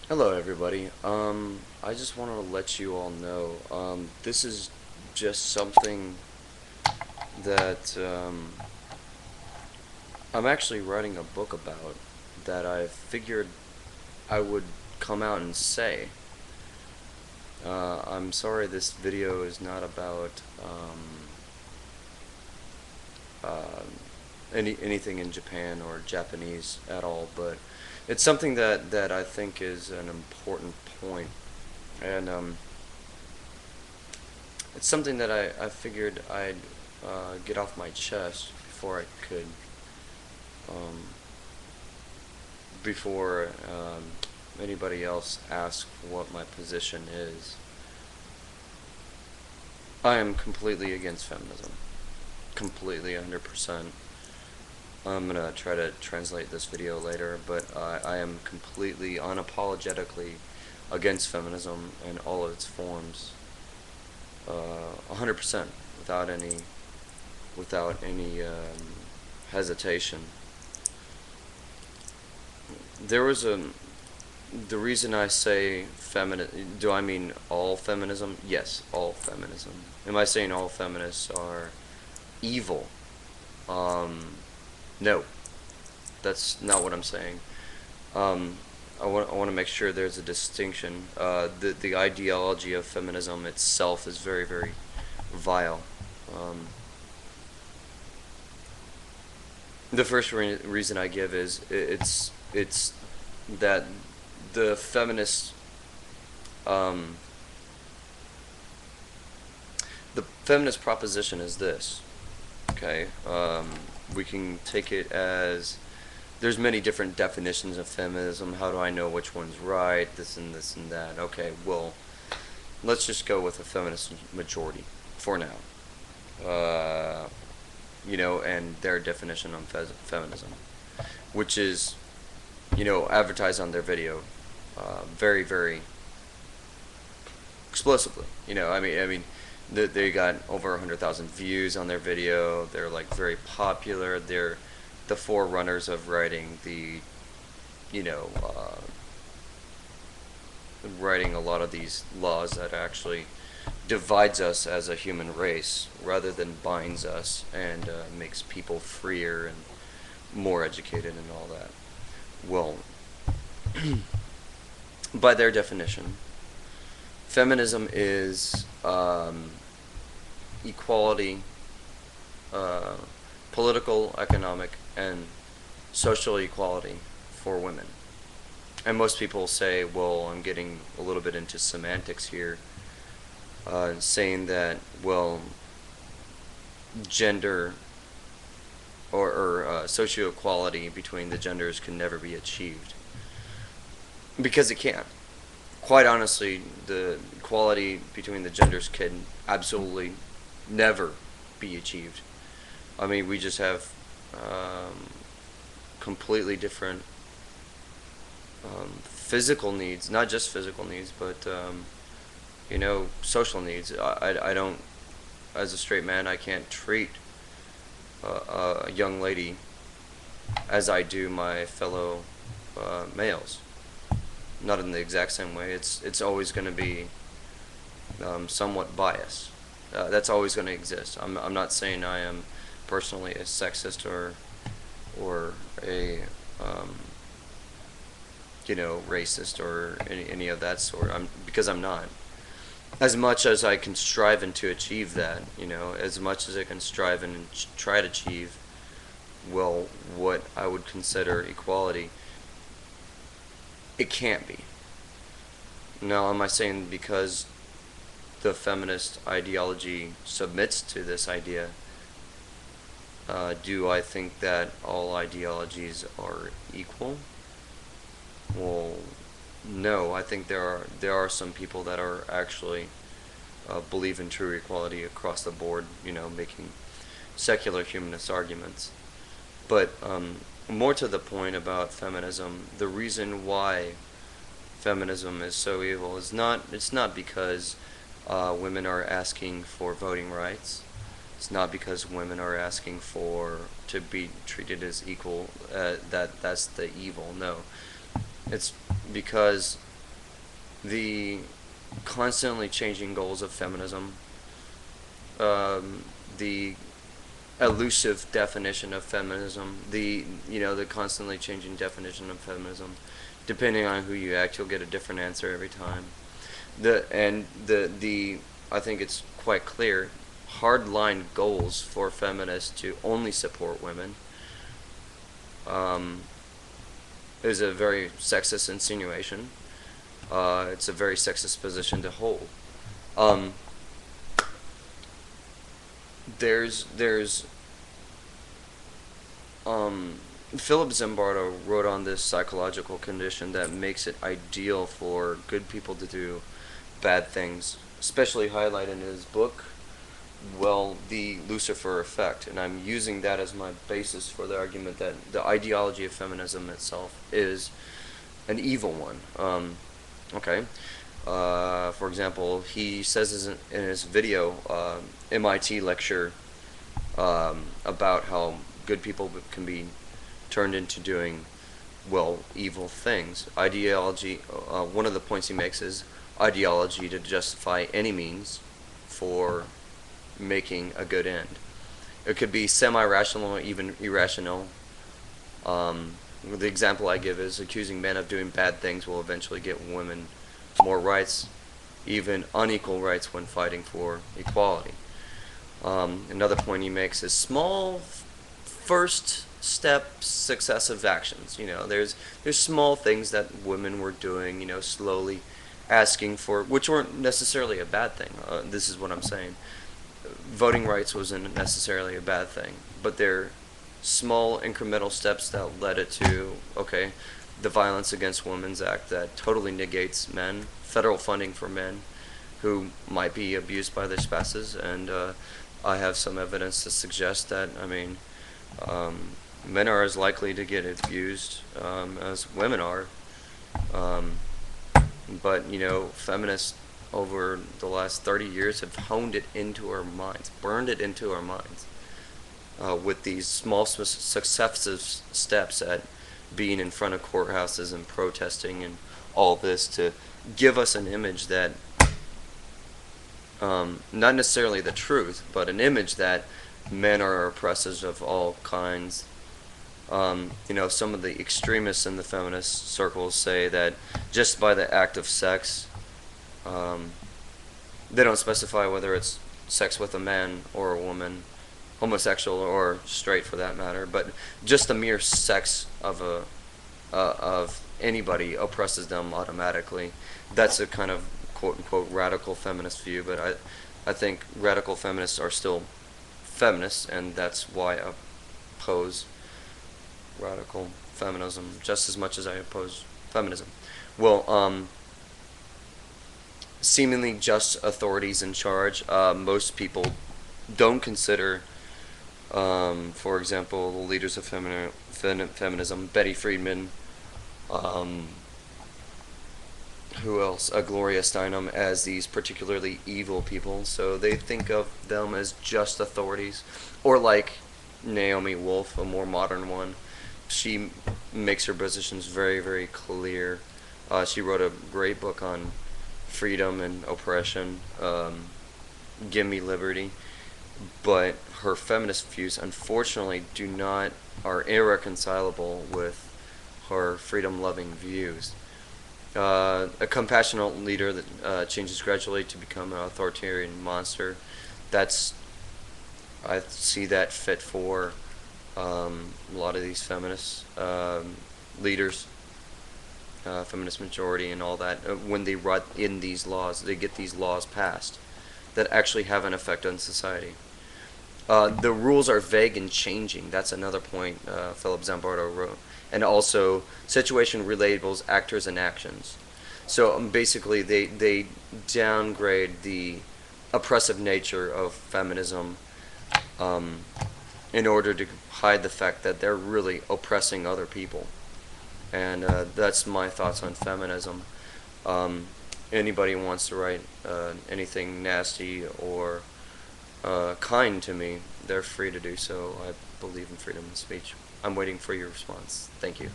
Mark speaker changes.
Speaker 1: Hello everybody. I just want to let you all know, this is just something that I'm actually writing a book about that I figured I would come out and say. I'm sorry this video is not about uh, anything in Japan or Japanese at all, but it's something that I think is an important point, and it's something that I figured I'd get off my chest um, before anybody else asks what my position is. I am completely against feminism. Completely, 100%. I'm gonna try to translate this video later, but I am completely, unapologetically against feminism in all of its forms. 100%, without any hesitation. There was the reason I say do I mean all feminism? Yes, all feminism. Am I saying all feminists are evil? Um, no, that's not what I'm saying. Um, I want to make sure there's a distinction. The ideology of feminism itself is very, very vile. Um, the first reason I give is it's that the um, the feminist proposition is this. Okay, we can take it as there's many different definitions of feminism. How do I know which one's right? This and that. Okay, well, let's just go with a feminist majority for now. Uh, and their definition on feminism, which is, advertised on their video, very, very explosively. They got over 100,000 views on their video. They're like very popular. They're the forerunners of writing you know, uh, writing a lot of these laws that actually divides us as a human race rather than binds us and makes people freer and more educated and all that. Well, by their definition, feminism is equality, uh, political, economic, and social equality for women. And most people say, well, I'm getting a little bit into semantics here, saying that, well, gender or socio equality between the genders can never be achieved. Because it can't. Quite honestly, the equality between the genders can absolutely never be achieved. I mean, we just have completely different physical needs, not just physical needs, but social needs. I don't, as a straight man, I can't treat a young lady as I do my fellow males. Not in the exact same way. It's always going to be somewhat biased. That's always going to exist. I'm not saying I am personally a sexist or a racist or any of that sort. Because I'm not. As much as I can strive and to achieve that, as much as I can strive and try to achieve, well, what I would consider equality, it can't be. Now, am I saying because the feminist ideology submits to this idea, do I think that all ideologies are equal? Well, no. I think there are some people that are actually believe in true equality across the board. Making secular humanist arguments. But more to the point about feminism, the reason why feminism is so evil is not because women are asking for voting rights. It's not because women are asking for to be treated as equal. That's the evil. No, it's because the constantly changing goals of feminism, the elusive definition of feminism, the constantly changing definition of feminism. Depending on who you ask, you'll get a different answer every time. The I think it's quite clear hardline goals for feminists to only support women um, is a very sexist insinuation. It's a very sexist position to hold. Um, there's Philip Zimbardo wrote on this psychological condition that makes it ideal for good people to do bad things, especially highlighted in his book, well, the Lucifer effect. And I'm using that as my basis for the argument that the ideology of feminism itself is an evil one. Okay. For example, he says in his video, MIT lecture, about how good people can be turned into doing, well, evil things. Ideology, one of the points he makes is ideology to justify any means for making a good end. It could be semi-rational or even irrational. The example I give is accusing men of doing bad things will eventually get women more rights, even unequal rights when fighting for equality. Another point he makes is small first step successive actions. There's small things that women were doing, slowly asking for, which weren't necessarily a bad thing. This is what I'm saying. Voting rights wasn't necessarily a bad thing, but they're small incremental steps that led it to, okay, the Violence Against Women's Act that totally negates men, federal funding for men who might be abused by their spouses, and I have some evidence to suggest that, men are as likely to get abused as women are. But, feminists over the last 30 years have honed it into our minds, burned it into our minds with these small successive steps at being in front of courthouses and protesting and all this to give us an image that, not necessarily the truth, but an image that men are oppressors of all kinds. Some of the extremists in the feminist circles say that just by the act of sex, they don't specify whether it's sex with a man or a woman, homosexual or straight for that matter, but just the mere sex of anybody oppresses them automatically. That's a kind of quote unquote radical feminist view, but I think radical feminists are still feminists, and that's why I oppose radical feminism just as much as I oppose feminism. Well, seemingly just authorities in charge. Most people don't consider, for example, the leaders of feminism, Betty Friedman, who else? Gloria Steinem, as these particularly evil people. So they think of them as just authorities, or like Naomi Wolf, a more modern one. She makes her positions very, very clear. She wrote a great book on freedom and oppression, Give Me Liberty. But her feminist views, unfortunately, are irreconcilable with her freedom-loving views. A compassionate leader that changes gradually to become an authoritarian monster. I see that fit for a lot of these feminist leaders, feminist majority and all that. When they write in these laws, they get these laws passed that actually have an effect on society. The rules are vague and changing. That's another point Philip Zimbardo wrote. And also, situation relabels actors and actions. So basically, they downgrade the oppressive nature of feminism in order to hide the fact that they're really oppressing other people. And that's my thoughts on feminism. Anybody who wants to write anything nasty or kind to me, they're free to do so. I believe in freedom of speech. I'm waiting for your response. Thank you.